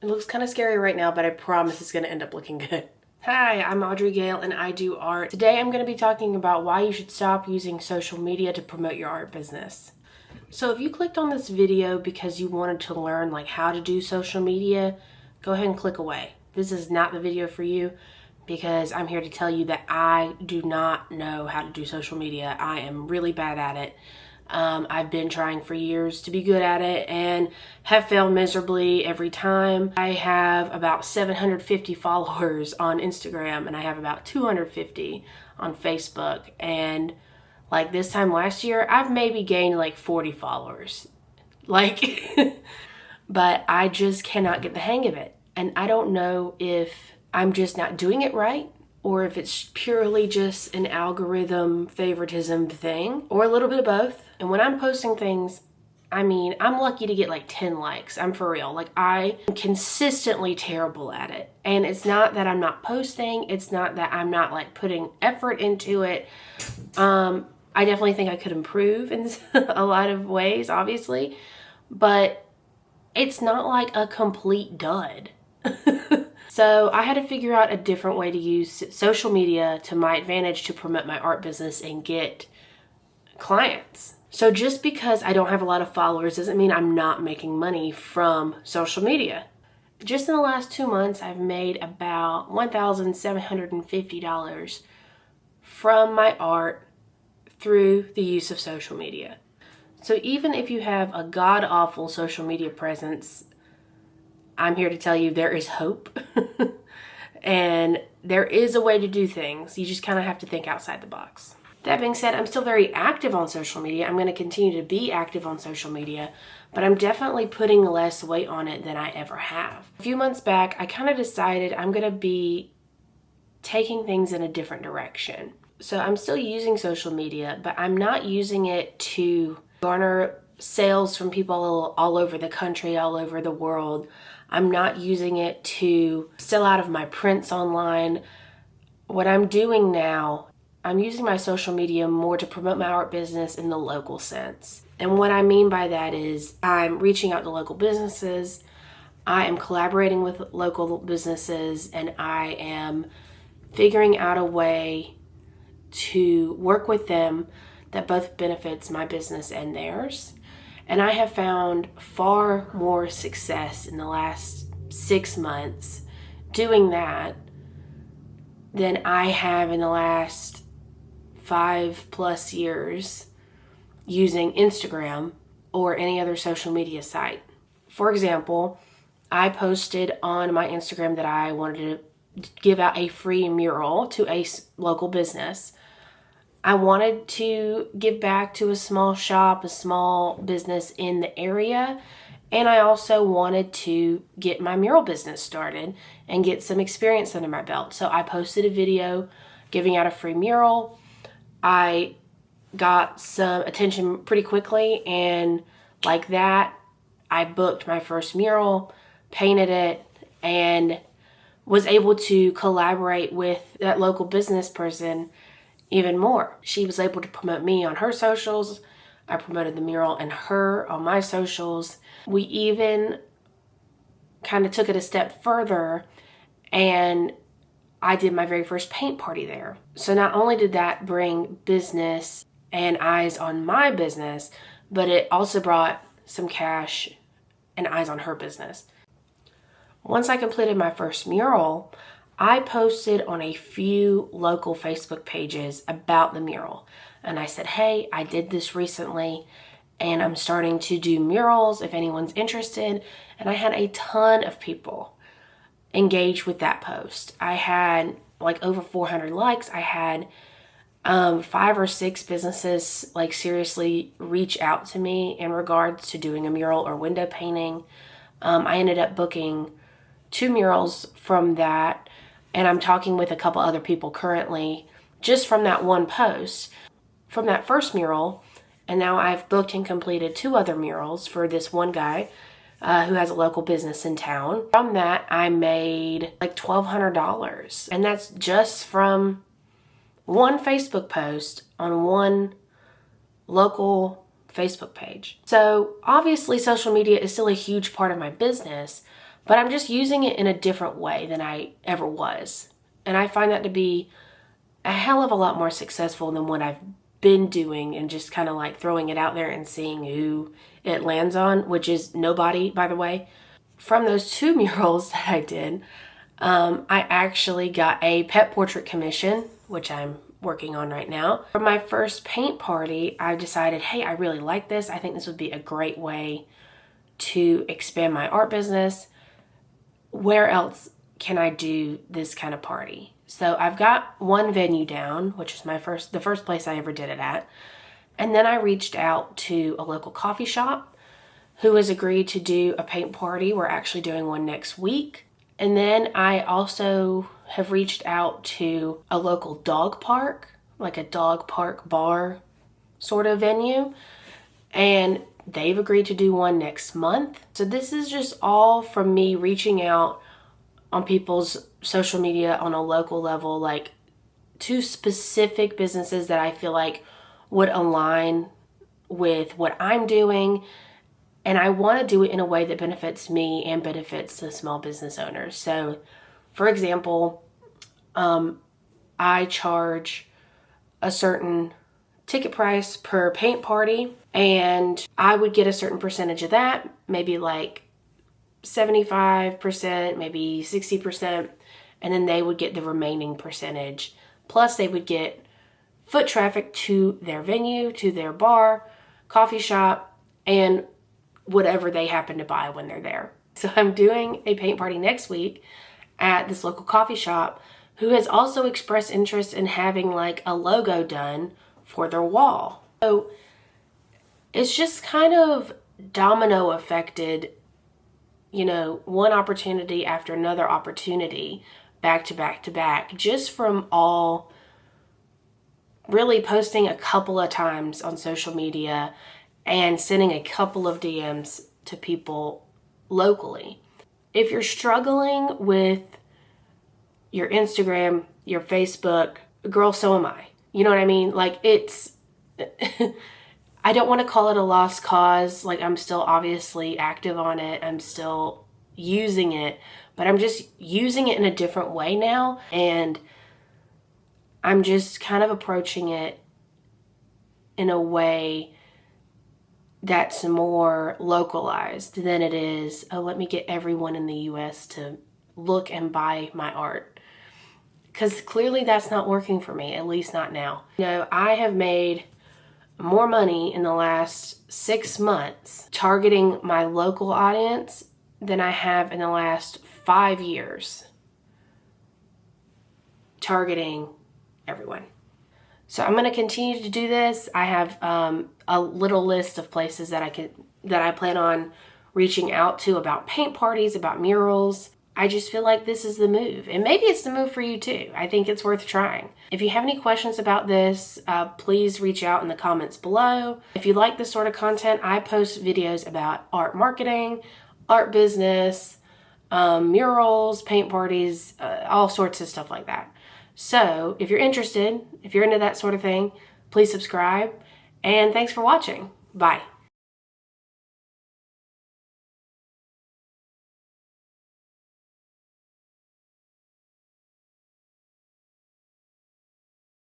It looks kind of scary right now, but I promise it's going to end up looking good. Hi, I'm Audrey Gale and I do art. Today I'm going to be talking about why you should stop using social media to promote your art business. So if you clicked on this video because you wanted to learn how to do social media, go ahead and click away. This is not the video for you because I'm here to tell you that I do not know how to do social media. I am really bad at it. I've been trying for years to be good at it and have failed miserably every time. I have about 750 followers on Instagram and I have about 250 on Facebook. And this time last year, I've maybe gained 40 followers. But I just cannot get the hang of it. And I don't know if I'm just not doing it right, or if it's purely just an algorithm favoritism thing, or a little bit of both. And when I'm posting things, I'm lucky to get 10 likes. I'm for real. I am consistently terrible at it. And it's not that I'm not posting. It's not that I'm not putting effort into it. I definitely think I could improve in a lot of ways, obviously. But it's not a complete dud. So I had to figure out a different way to use social media to my advantage to promote my art business and get clients. So just because I don't have a lot of followers doesn't mean I'm not making money from social media. Just in the last 2 months, I've made about $1,750 from my art through the use of social media. So even if you have a god-awful social media presence, I'm here to tell you there is hope. And there is a way to do things. You just kind of have to think outside the box. That being said, I'm still very active on social media. I'm going to continue to be active on social media, but I'm definitely putting less weight on it than I ever have. A few months back, I kind of decided I'm going to be taking things in a different direction. So I'm still using social media, but I'm not using it to garner sales from people all over the country, all over the world. I'm not using it to sell out of my prints online. What I'm doing now, I'm using my social media more to promote my art business in the local sense. And what I mean by that is I'm reaching out to local businesses, I am collaborating with local businesses, and I am figuring out a way to work with them that both benefits my business and theirs. And I have found far more success in the last 6 months doing that than I have in the last 5+ years using Instagram or any other social media site. For example, I posted on my Instagram that I wanted to give out a free mural to a local business. I wanted to give back to a small shop, a small business in the area, and I also wanted to get my mural business started and get some experience under my belt. So I posted a video giving out a free mural. I got some attention pretty quickly, and like that, I booked my first mural, painted it, and was able to collaborate with that local business person even more. She was able to promote me on her socials. I promoted the mural and her on my socials. We even kind of took it a step further, and I did my very first paint party there. So not only did that bring business and eyes on my business, but it also brought some cash and eyes on her business. Once I completed my first mural, I posted on a few local Facebook pages about the mural. And I said, hey, I did this recently and I'm starting to do murals if anyone's interested. And I had a ton of people engage with that post. I had over 400 likes. I had 5 or 6 businesses seriously reach out to me in regards to doing a mural or window painting. I ended up booking 2 murals from that. And I'm talking with a couple other people currently just from that one post, from that first mural. And now I've booked and completed 2 other murals for this one guy who has a local business in town. From that, I made $1,200. And that's just from one Facebook post on one local Facebook page. So obviously social media is still a huge part of my business, but I'm just using it in a different way than I ever was. And I find that to be a hell of a lot more successful than what I've been doing and just kind of like throwing it out there and seeing who it lands on, which is nobody, by the way. From those 2 murals that I did, I actually got a pet portrait commission, which I'm working on right now. For my first paint party, I decided, hey, I really like this. I think this would be a great way to expand my art business. Where else can I do this kind of party? So I've got one venue down, which is the first place I ever did it at. And then I reached out to a local coffee shop who has agreed to do a paint party. We're actually doing one next week. And then I also have reached out to a local dog park, like a dog park bar sort of venue. And they've agreed to do one next month. So this is just all from me reaching out on people's social media on a local level, like to specific businesses that I feel like would align with what I'm doing. And I want to do it in a way that benefits me and benefits the small business owners. So, for example, I charge a certain ticket price per paint party, and I would get a certain percentage of that, maybe like 75%, maybe 60%, and then they would get the remaining percentage. Plus, they would get foot traffic to their venue, to their bar, coffee shop, and whatever they happen to buy when they're there. So I'm doing a paint party next week at this local coffee shop who has also expressed interest in having like a logo done for their wall. So it's just kind of domino affected, you know, one opportunity after another opportunity, back to back to back, just from all really posting a couple of times on social media and sending a couple of DMs to people locally. If you're struggling with your Instagram, your Facebook, girl, so am I. You know what I mean? Like, it's, I don't want to call it a lost cause. Like, I'm still obviously active on it. I'm still using it, but I'm just using it in a different way now. And I'm just kind of approaching it in a way that's more localized than it is, oh, let me get everyone in the US to look and buy my art. Because clearly that's not working for me, at least not now. You know, I have made more money in the last 6 months targeting my local audience than I have in the last 5 years targeting everyone. So I'm going to continue to do this. I have a little list of places that I plan on reaching out to about paint parties, about murals. I just feel like this is the move. And maybe it's the move for you too. I think it's worth trying. If you have any questions about this, please reach out in the comments below. If you like this sort of content, I post videos about art marketing, art business, murals, paint parties, all sorts of stuff like that. So if you're interested, if you're into that sort of thing, please subscribe. And thanks for watching. Bye.